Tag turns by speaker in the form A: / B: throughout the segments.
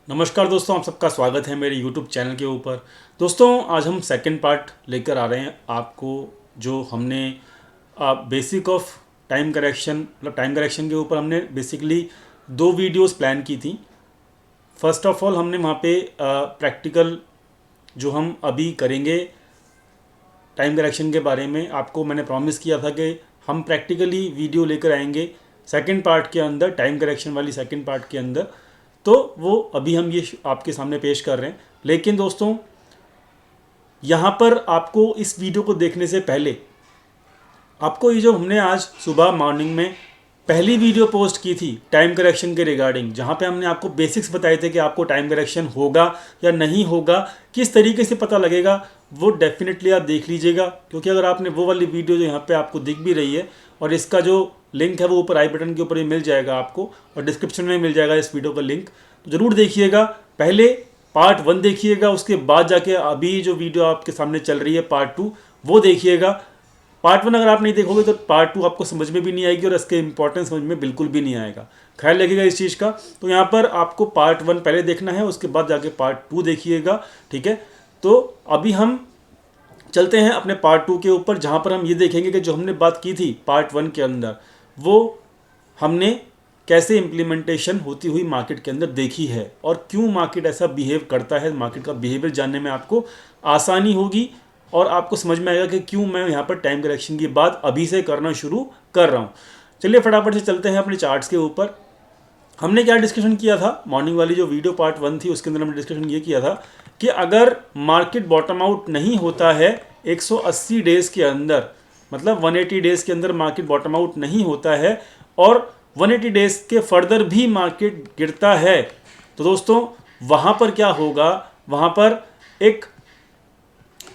A: नमस्कार दोस्तों, आप सबका स्वागत है मेरे YouTube चैनल के ऊपर। दोस्तों, आज हम सेकंड पार्ट लेकर आ रहे हैं आपको, जो हमने बेसिक ऑफ टाइम करेक्शन मतलब टाइम करेक्शन के ऊपर हमने बेसिकली दो वीडियोस प्लान की थी। फर्स्ट ऑफ ऑल हमने वहाँ पे प्रैक्टिकल जो हम अभी करेंगे टाइम करेक्शन के बारे में, आपको मैंने प्रॉमिस किया था कि हम प्रैक्टिकली वीडियो लेकर आएंगे सेकंड पार्ट के अंदर, टाइम करेक्शन वाली सेकंड पार्ट के अंदर। तो वो अभी हम ये आपके सामने पेश कर रहे हैं। लेकिन दोस्तों, यहाँ पर आपको इस वीडियो को देखने से पहले आपको ये जो हमने आज सुबह मॉर्निंग में पहली वीडियो पोस्ट की थी टाइम करेक्शन के रिगार्डिंग, जहाँ पे हमने आपको बेसिक्स बताए थे कि आपको टाइम करेक्शन होगा या नहीं होगा, किस तरीके से पता लगेगा, वो डेफिनेटली आप देख लीजिएगा। क्योंकि अगर आपने वो वाली वीडियो जो यहाँ पे आपको दिख भी रही है, और इसका जो लिंक है वो ऊपर आई बटन के ऊपर ही मिल जाएगा आपको, और डिस्क्रिप्शन में मिल जाएगा इस वीडियो का लिंक, तो ज़रूर देखिएगा। पहले पार्ट 1 देखिएगा, उसके बाद जाके अभी जो वीडियो आपके सामने चल रही है पार्ट 2 वो देखिएगा। पार्ट 1 अगर आप नहीं देखोगे तो पार्ट 2 आपको समझ में भी नहीं आएगी और इसके इंपॉर्टेंस समझ में बिल्कुल भी नहीं आएगा। ख्याल रखिएगा इस चीज़ का। तो यहाँ पर आपको पार्ट 1 पहले देखना है, उसके बाद जाके पार्ट 2 देखिएगा, ठीक है। तो अभी हम चलते हैं अपने पार्ट 2 के ऊपर, जहाँ पर हम ये देखेंगे कि जो हमने बात की थी पार्ट 1 के अंदर, वो हमने कैसे इम्प्लीमेंटेशन होती हुई मार्केट के अंदर देखी है, और क्यों मार्केट ऐसा बिहेव करता है। मार्केट का बिहेवियर जानने में आपको आसानी होगी और आपको समझ में आएगा कि क्यों मैं यहाँ पर टाइम करेक्शन की बात अभी से करना शुरू कर रहा हूँ। चलिए फटाफट से चलते हैं अपने चार्ट्स के ऊपर। हमने क्या डिस्कशन किया था, मॉर्निंग वाली जो वीडियो पार्ट 1 थी उसके अंदर हमने डिस्कशन ये किया था कि अगर मार्केट बॉटम आउट नहीं होता है 180 डेज़ के अंदर, मतलब 180 डेज़ के अंदर मार्केट बॉटम आउट नहीं होता है और 180 डेज़ के फर्दर भी मार्केट गिरता है, तो दोस्तों वहाँ पर क्या होगा, वहाँ पर एक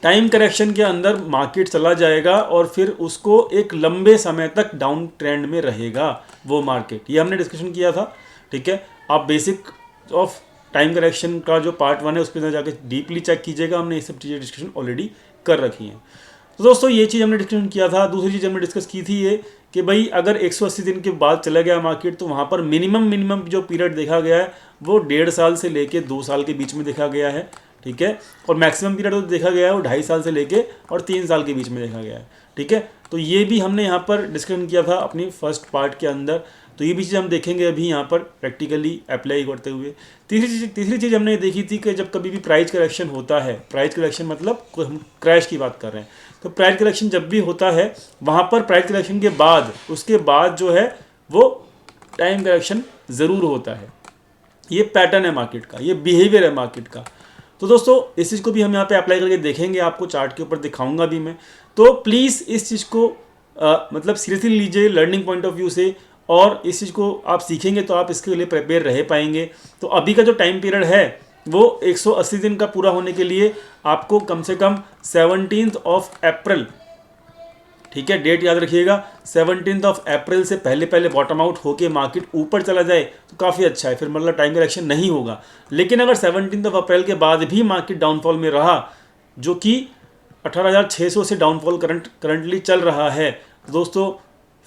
A: टाइम करेक्शन के अंदर मार्केट चला जाएगा और फिर उसको एक लंबे समय तक डाउन ट्रेंड में रहेगा वो मार्केट। ये हमने डिस्कशन किया था, ठीक है। आप बेसिक ऑफ टाइम करेक्शन का जो पार्ट 1 है उसके अंदर जाके डीपली चेक कीजिएगा, हमने ये सब चीज़ें डिस्कशन ऑलरेडी कर रखी हैं। तो दोस्तों ये चीज़ हमने डिस्कशन किया था। दूसरी चीज़ हमने डिस्कस की थी ये कि भाई अगर 180 दिन के बाद चला गया मार्केट, तो वहाँ पर मिनिमम जो पीरियड देखा गया है वो 1.5 साल से लेके 2 साल के बीच में देखा गया है, ठीक है। और मैक्सिमम पीरियड जो देखा गया है वो 2.5 साल से लेके और 3 साल के बीच में देखा गया है, ठीक है। तो ये भी हमने यहाँ पर डिस्कशन किया था अपनी फर्स्ट पार्ट के अंदर। तो ये भी चीज़ हम देखेंगे अभी यहाँ पर प्रैक्टिकली अप्लाई करते हुए। तीसरी चीज़ हमने देखी थी कि जब कभी भी प्राइस करेक्शन होता है, प्राइस करेक्शन मतलब हम क्रैश की बात कर रहे हैं, तो प्राइस करेक्शन जब भी होता है वहाँ पर प्राइस करेक्शन के बाद उसके बाद जो है वो टाइम करेक्शन ज़रूर होता है। ये पैटर्न है मार्केट का, ये बिहेवियर है मार्केट का। तो दोस्तों इस चीज़ को भी हम यहाँ पे अप्लाई करके देखेंगे, आपको चार्ट के ऊपर दिखाऊंगा भी मैं। तो प्लीज़ इस चीज़ को मतलब सीरियसली लीजिए लर्निंग पॉइंट ऑफ व्यू से, और इस चीज़ को आप सीखेंगे तो आप इसके लिए प्रिपेयर रह पाएंगे। तो अभी का जो टाइम पीरियड है वो 180 दिन का पूरा होने के लिए आपको कम से कम 17 अप्रैल, ठीक है, डेट याद रखिएगा, 17 अप्रैल से पहले बॉटम आउट होके मार्केट ऊपर चला जाए तो काफ़ी अच्छा है, फिर मतलब टाइम करेक्शन नहीं होगा। लेकिन अगर 17 अप्रैल के बाद भी मार्केट डाउनफॉल में रहा, जो कि 18,600 से डाउनफॉल करंटली चल रहा है, तो दोस्तों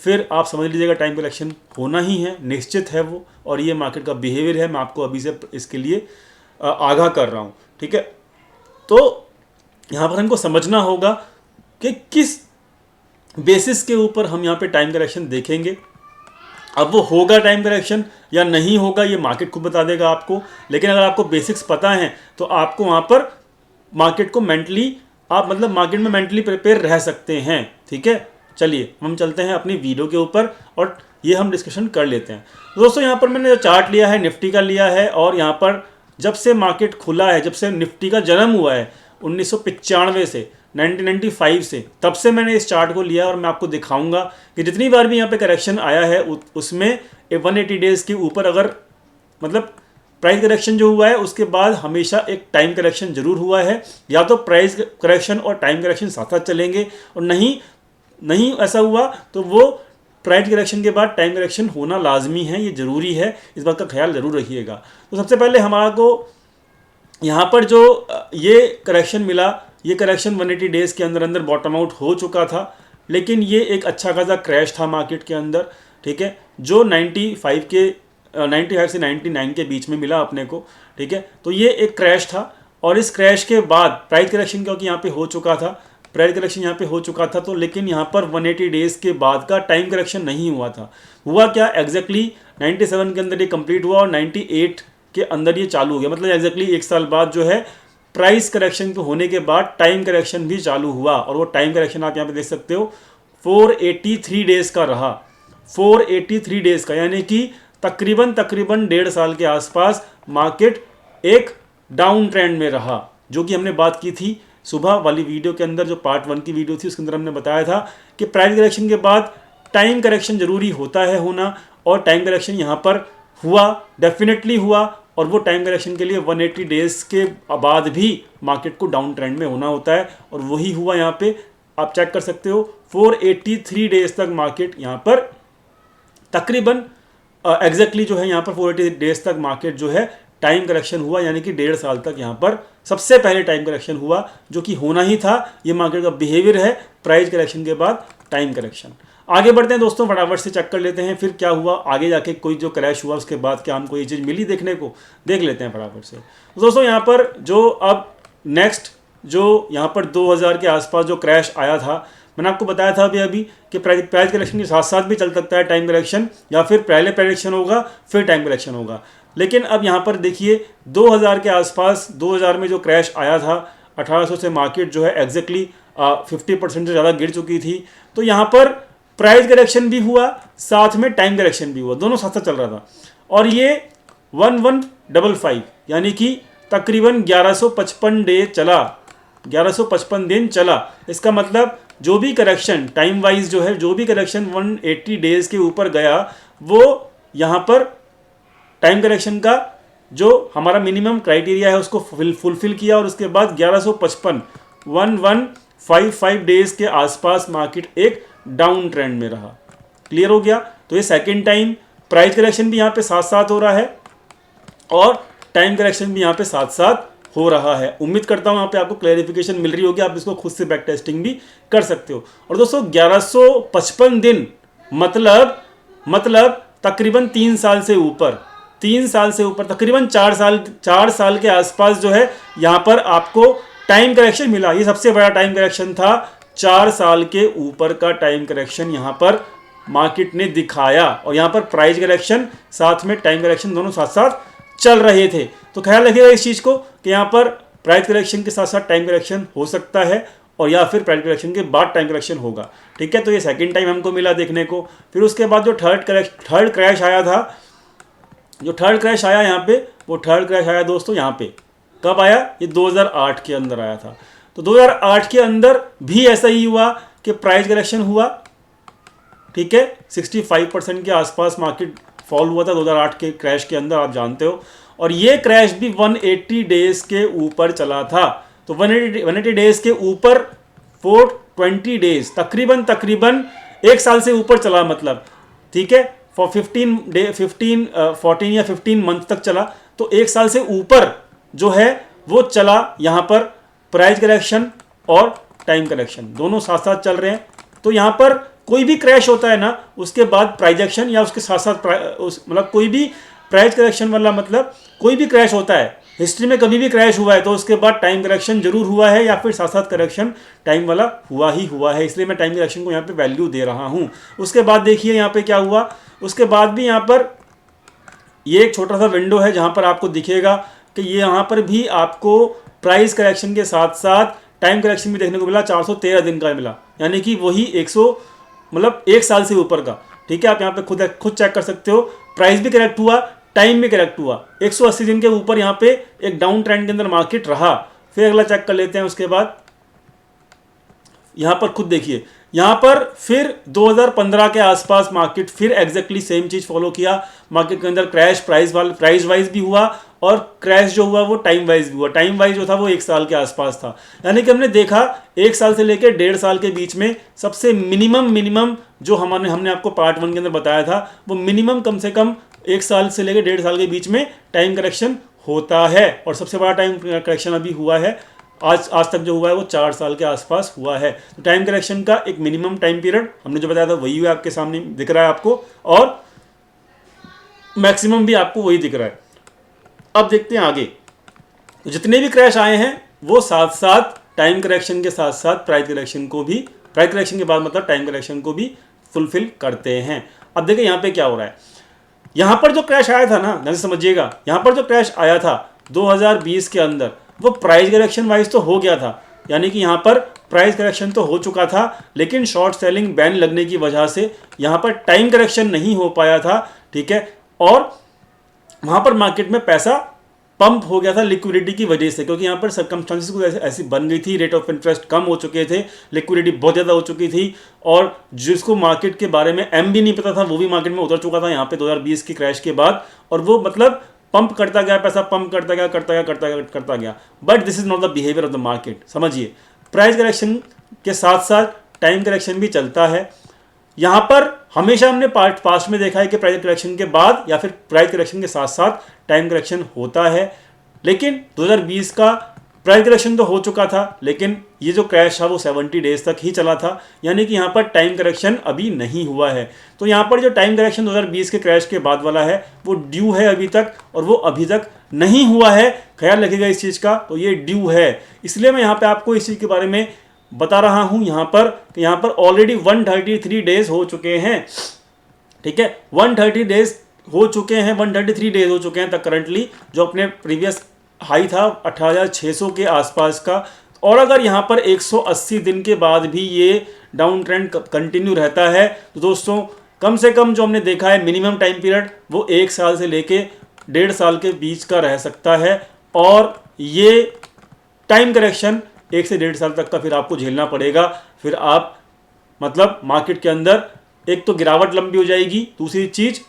A: फिर आप समझ लीजिएगा टाइम करेक्शन होना ही है, निश्चित है वो। और ये मार्केट का बिहेवियर है, मैं आपको अभी से इसके लिए आगाह कर रहा हूँ, ठीक है। तो यहाँ पर हमको समझना होगा कि किस बेसिस के ऊपर हम यहाँ पे टाइम करेक्शन देखेंगे। अब वो होगा टाइम करेक्शन या नहीं होगा ये मार्केट खुद बता देगा आपको, लेकिन अगर आपको बेसिक्स पता हैं तो आपको वहाँ पर मार्केट को मेंटली आप मतलब मार्केट में मेंटली प्रिपेयर रह सकते हैं, ठीक है। चलिए हम चलते हैं अपनी वीडियो के ऊपर और ये हम डिस्कशन कर लेते हैं। तो दोस्तों यहाँ पर मैंने जो चार्ट लिया है निफ्टी का लिया है, और यहाँ पर जब से मार्केट खुला है, जब से निफ्टी का जन्म हुआ है 1995 से 1995 से, तब से मैंने इस चार्ट को लिया और मैं आपको दिखाऊंगा कि जितनी बार भी यहाँ पे करेक्शन आया है उसमें 180 डेज़ के ऊपर अगर मतलब प्राइस करेक्शन जो हुआ है उसके बाद हमेशा एक टाइम करेक्शन जरूर हुआ है। या तो प्राइस करेक्शन और टाइम करेक्शन साथ साथ चलेंगे, और नहीं ऐसा हुआ तो वो प्राइस करेक्शन के बाद टाइम करेक्शन होना लाजमी है, ये ज़रूरी है, इस बात का ख्याल ज़रूर रखिएगा। तो सबसे पहले हमारा को यहाँ पर जो ये करेक्शन मिला, ये करेक्शन 180 डेज़ के अंदर बॉटम आउट हो चुका था, लेकिन ये एक अच्छा खासा क्रैश था मार्केट के अंदर, ठीक है, जो 95 के 95 से 99 के बीच में मिला अपने को, ठीक है। तो ये एक क्रैश था, और इस क्रैश के बाद प्राइस करेक्शन क्योंकि यहाँ पे हो चुका था, प्राइस करेक्शन यहाँ पे हो चुका था, तो लेकिन यहाँ पर 180 डेज के बाद का टाइम करेक्शन नहीं हुआ था। हुआ क्या, एग्जैक्टली 97 के अंदर ये कंप्लीट हुआ और 98 के अंदर ये चालू हो गया, मतलब एग्जैक्टली एक साल बाद जो है प्राइस करेक्शन के होने के बाद टाइम करेक्शन भी चालू हुआ, और वो टाइम करेक्शन आप यहाँ पे देख सकते हो 483 डेज का रहा, 483 डेज का, यानी कि तकरीबन 1.5 साल के आसपास मार्केट एक डाउन ट्रेंड में रहा, जो कि हमने बात की थी सुबह वाली वीडियो के अंदर, जो पार्ट 1 की वीडियो थी उसके अंदर हमने बताया था कि प्राइस करेक्शन के बाद टाइम करेक्शन जरूरी होता है होना, और टाइम करेक्शन यहाँ पर हुआ, डेफिनेटली हुआ, और वो टाइम करेक्शन के लिए 180 डेज के बाद भी मार्केट को डाउन ट्रेंड में होना होता है, और वही हुआ यहाँ पे। आप चेक कर सकते हो 483 डेज तक मार्केट यहाँ पर तकरीबन एग्जैक्टली जो है यहाँ पर 480 डेज तक मार्केट जो है टाइम करेक्शन हुआ, यानी कि 1.5 साल तक यहाँ पर सबसे पहले टाइम करेक्शन हुआ, जो कि होना ही था। ये मार्केट का बिहेवियर है, प्राइस करेक्शन के बाद टाइम करेक्शन। आगे बढ़ते हैं दोस्तों, फटाफट से चेक कर लेते हैं फिर क्या हुआ आगे जाके, कोई जो क्रैश हुआ उसके बाद क्या हमको ये चीज़ मिली देखने को, देख लेते हैं फटाफट से। तो दोस्तों यहाँ पर जो अब नेक्स्ट जो यहाँ पर 2000 के आसपास जो क्रैश आया था, मैंने आपको बताया था अभी कि प्राइस करेक्शन के साथ साथ भी चल सकता है टाइम करेक्शन, या फिर पहले करेक्शन होगा फिर टाइम करेक्शन होगा। लेकिन अब यहाँ पर देखिए 2000 के आसपास, 2000 में जो क्रैश आया था 1800 से मार्केट जो है एग्जैक्टली 50% से ज़्यादा गिर चुकी थी। तो यहाँ पर प्राइस करेक्शन भी हुआ, साथ में टाइम करेक्शन भी हुआ, दोनों साथ साथ चल रहा था, और ये 1155 यानी कि तकरीबन 1155 डे चला, 1155 दिन चला। इसका मतलब जो भी करेक्शन टाइम वाइज जो है, जो भी करेक्शन 180 डेज के ऊपर गया, वो यहाँ पर टाइम करेक्शन का जो हमारा मिनिमम क्राइटेरिया है उसको फुलफिल किया, और उसके बाद 1155 डेज के आसपास मार्केट एक डाउन ट्रेंड में रहा। क्लियर हो गया। तो ये सेकेंड टाइम प्राइस करेक्शन भी यहाँ पे साथ साथ हो रहा है, और टाइम करेक्शन भी यहाँ पे साथ साथ हो रहा है। उम्मीद करता हूँ यहाँ पे आपको क्लैरिफिकेशन मिल रही होगी, आप इसको खुद से बैक टेस्टिंग भी कर सकते हो। और दोस्तों 1155 दिन मतलब तकरीबन 3 साल से ऊपर, 3 साल से ऊपर, तकरीबन 4 साल के आसपास जो है यहाँ पर आपको टाइम करेक्शन मिला। ये सबसे बड़ा टाइम करेक्शन था, 4 साल के ऊपर का टाइम करेक्शन यहाँ पर मार्केट ने दिखाया, और यहाँ पर प्राइस करेक्शन साथ में टाइम करेक्शन दोनों साथ साथ चल रहे थे। तो ख्याल रखिएगा इस चीज़ को कि यहाँ पर प्राइस करेक्शन के साथ साथ टाइम करेक्शन हो सकता है, और या फिर प्राइस करेक्शन के बाद टाइम करेक्शन होगा। ठीक है, तो ये सेकंड टाइम हमको मिला देखने को। फिर उसके बाद जो थर्ड क्रैश आया था, जो थर्ड क्रैश आया यहाँ पे, वो थर्ड क्रैश आया दोस्तों यहाँ पे कब आया, ये 2008 के अंदर आया था। तो 2008 के अंदर भी ऐसा ही हुआ कि प्राइस करेक्शन हुआ, ठीक है, 65% के आसपास मार्केट फॉल हुआ था 2008 के क्रैश के अंदर, आप जानते हो। और ये क्रैश भी 180 डेज के ऊपर चला था। तो 180 डेज के ऊपर 420 डेज, तकरीबन 1 साल से ऊपर चला, मतलब ठीक है, फॉर 14 या 15 मंथ तक चला। तो 1 साल से ऊपर जो है वो चला, यहाँ पर प्राइस करेक्शन और टाइम करेक्शन दोनों साथ साथ चल रहे हैं। तो यहाँ पर कोई भी क्रैश होता है ना, उसके बाद प्राइस एक्शन या उसके साथ साथ मतलब कोई भी प्राइस करेक्शन वाला, मतलब कोई भी क्रैश होता है, हिस्ट्री में कभी भी क्रैश हुआ है तो उसके बाद टाइम करेक्शन जरूर हुआ है, या फिर साथ साथ करेक्शन टाइम वाला हुआ ही हुआ है। इसलिए मैं टाइम करेक्शन को यहाँ पे वैल्यू दे रहा हूँ। उसके बाद देखिए यहाँ पे क्या हुआ, उसके बाद भी यहाँ पर ये एक छोटा सा विंडो है जहाँ पर आपको दिखेगा कि ये यहाँ पर भी आपको प्राइस करेक्शन के साथ साथ टाइम करेक्शन भी देखने को मिला, 413 दिन का मिला, यानी कि वही 1 साल से ऊपर का। ठीक है, आप यहाँ पे खुद चेक कर सकते हो, प्राइस भी करेक्ट हुआ, टाइम भी करेक्ट हुआ, 180 दिन के ऊपर यहाँ पे एक डाउन ट्रेंड के अंदर मार्केट रहा। फिर अगला चेक कर लेते हैं। उसके बाद यहाँ पर खुद देखिए, यहाँ पर फिर 2015 के आसपास मार्केट फिर एग्जैक्टली सेम चीज़ फॉलो किया। मार्केट के अंदर क्रैश प्राइस वाइज भी हुआ, और क्रैश जो हुआ वो टाइम वाइज भी हुआ। टाइम वाइज जो था वो 1 साल के आसपास था, यानी कि हमने देखा 1 साल से लेकर 1.5 साल के बीच में सबसे मिनिमम जो हमने आपको पार्ट 1 के अंदर बताया था, वो मिनिमम कम से कम 1 साल से लेकर 1.5 साल के बीच में टाइम करेक्शन होता है। और सबसे बड़ा टाइम करेक्शन अभी हुआ है, आज तक जो हुआ है वो 4 साल के आसपास हुआ है। तो टाइम करेक्शन का एक मिनिमम टाइम पीरियड हमने जो बताया था वही है, आपके सामने दिख रहा है आपको। और मैक्सिमम भी आपको वही दिख रहा है। अब देखते हैं आगे, तो जितने भी क्रैश आए हैं वो साथ साथ टाइम करेक्शन के साथ साथ प्राइस करेक्शन को भी, प्राइस करेक्शन के बाद मतलब टाइम करेक्शन को भी फुलफिल करते हैं। अब देखिए यहाँ पे क्या हो रहा है, यहाँ पर जो क्रैश आया था ना, ध्यान से समझिएगा, यहाँ पर जो क्रैश आया था 2020 के अंदर, वो प्राइस करेक्शन वाइज तो हो गया था, यानी कि यहाँ पर प्राइस करेक्शन तो हो चुका था, लेकिन शॉर्ट सेलिंग बैन लगने की वजह से यहाँ पर टाइम करेक्शन नहीं हो पाया था, ठीक है। और वहाँ पर मार्केट में पैसा पंप हो गया था लिक्विडिटी की वजह से, क्योंकि यहाँ पर सर्कमस्टांसेस कुछ ऐसी बन गई थी, रेट ऑफ इंटरेस्ट कम हो चुके थे, लिक्विडिटी बहुत ज़्यादा हो चुकी थी, और जिसको मार्केट के बारे में एम भी नहीं पता था वो भी मार्केट में उतर चुका था यहाँ पे 2020 की क्रैश के बाद, और वो मतलब पंप करता गया, पैसा पंप करता गया करता गया करता गया करता गया। But this is not the behaviour of the market. समझिए, प्राइस करेक्शन के साथ साथ टाइम करेक्शन भी चलता है। यहाँ पर हमेशा हमने पास्ट में देखा है कि प्राइस करेक्शन के बाद या फिर प्राइस करेक्शन के साथ साथ टाइम करेक्शन होता है, लेकिन 2020 का प्राइस करेक्शन तो हो चुका था, लेकिन ये जो क्रैश था वो 70 डेज तक ही चला था, यानी कि यहाँ पर टाइम करेक्शन अभी नहीं हुआ है। तो यहाँ पर जो टाइम करेक्शन 2020 के क्रैश के बाद वाला है वो ड्यू है अभी तक, और वो अभी तक नहीं हुआ है। ख्याल रखिएगा इस चीज़ का, तो ये ड्यू है, इसलिए मैं यहाँ पे आपको इस चीज़ के बारे में बता रहा हूँ यहाँ पर ऑलरेडी 133 डेज हो चुके हैं, ठीक है। 133 डेज हो चुके हैं तक करंटली, जो अपने प्रीवियस हाई था 18,600 के आसपास का। और अगर यहाँ पर 180 दिन के बाद भी ये डाउन ट्रेंड कंटिन्यू रहता है, तो दोस्तों कम से कम जो हमने देखा है मिनिमम टाइम पीरियड वो 1 साल से लेके 1.5 साल के बीच का रह सकता है, और ये टाइम करेक्शन 1 से 1.5 साल तक का फिर आपको झेलना पड़ेगा। फिर आप मतलब मार्केट के अंदर एक तो गिरावट लंबी हो जाएगी, दूसरी चीज़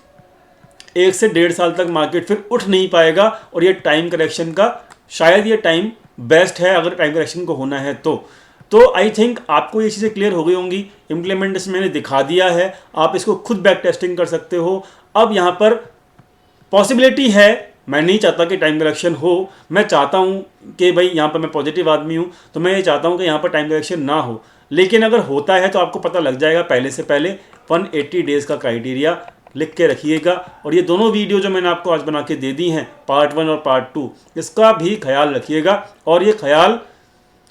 A: 1 से 1.5 साल तक मार्केट फिर उठ नहीं पाएगा, और ये टाइम करेक्शन का शायद ये टाइम बेस्ट है अगर टाइम करेक्शन को होना है तो आई थिंक आपको ये चीज़ें क्लियर हो गई होंगी। इम्प्लीमेंटेशन मैंने दिखा दिया है, आप इसको खुद बैक टेस्टिंग कर सकते हो। अब यहाँ पर पॉसिबिलिटी है, मैं नहीं चाहता कि टाइम करेक्शन हो, मैं चाहता हूँ कि भाई यहाँ पर मैं पॉजिटिव आदमी हूँ, तो मैं ये चाहता हूँ कि यहाँ पर टाइम करेक्शन ना हो, लेकिन अगर होता है तो आपको पता लग जाएगा पहले से पहले। 180 डेज़ का क्राइटेरिया लिख के रखिएगा, और ये दोनों वीडियो जो मैंने आपको आज बना के दे दी हैं, पार्ट 1 और पार्ट 2, इसका भी ख्याल रखिएगा। और ये ख्याल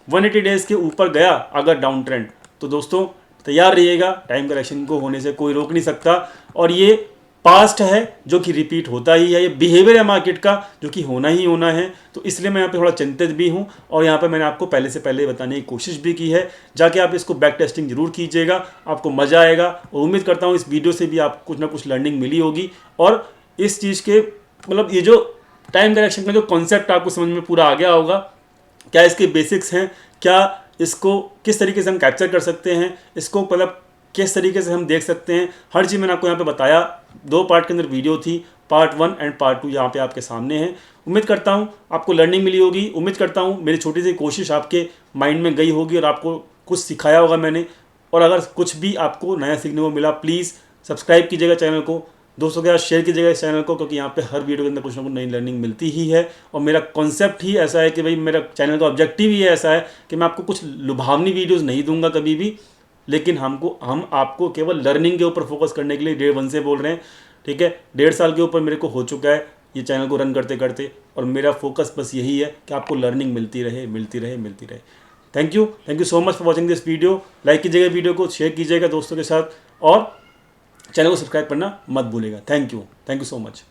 A: 180 डेज़ के ऊपर गया अगर डाउन ट्रेंड, तो दोस्तों तैयार रहिएगा, टाइम करेक्शन को होने से कोई रोक नहीं सकता। और ये पास्ट है जो कि रिपीट होता ही है, ये बिहेवियर है मार्केट का जो कि होना ही होना है। तो इसलिए मैं यहाँ पे थोड़ा चिंतित भी हूँ, और यहाँ पे मैंने आपको पहले से पहले बताने की कोशिश भी की है। जाके आप इसको बैक टेस्टिंग जरूर कीजिएगा, आपको मज़ा आएगा, और उम्मीद करता हूँ इस वीडियो से भी आपको कुछ ना कुछ लर्निंग मिली होगी, और इस चीज़ के मतलब ये जो टाइम करेक्शन का जो कॉन्सेप्ट आपको समझ में पूरा आ गया होगा, क्या इसके बेसिक्स हैं, क्या इसको किस तरीके से हम कैप्चर कर सकते हैं, इसको मतलब किस तरीके से हम देख सकते हैं, हर चीज़ मैंने आपको यहाँ पे बताया। 2 पार्ट के अंदर वीडियो थी, पार्ट 1 एंड पार्ट 2 यहाँ पे आपके सामने है। उम्मीद करता हूँ आपको लर्निंग मिली होगी, उम्मीद करता हूँ मेरी छोटी सी कोशिश आपके माइंड में गई होगी और आपको कुछ सिखाया होगा मैंने। और अगर कुछ भी आपको नया सीखने को मिला, प्लीज़ सब्सक्राइब कीजिएगा चैनल को, दोस्तों के साथ शेयर कीजिएगा इस चैनल को, क्योंकि यहाँ पे हर वीडियो के अंदर कुछ ना कुछ नई लर्निंग मिलती ही है। और मेरा कॉन्सेप्ट ही ऐसा है कि भाई मेरा चैनल का ऑब्जेक्टिव ही ऐसा है कि मैं आपको कुछ लुभावनी वीडियोज़ नहीं दूंगा कभी भी, लेकिन हम आपको केवल लर्निंग के ऊपर फोकस करने के लिए 1.5 से बोल रहे हैं, ठीक है। 1.5 साल के ऊपर मेरे को हो चुका है ये चैनल को रन करते करते, और मेरा फोकस बस यही है कि आपको लर्निंग मिलती रहे मिलती रहे मिलती रहे। Thank you so much for watching this video. Like कीजिएगा वीडियो को, शेयर कीजिएगा दोस्तों के साथ, और चैनल को सब्सक्राइब करना मत भूलिएगा। Thank you so much.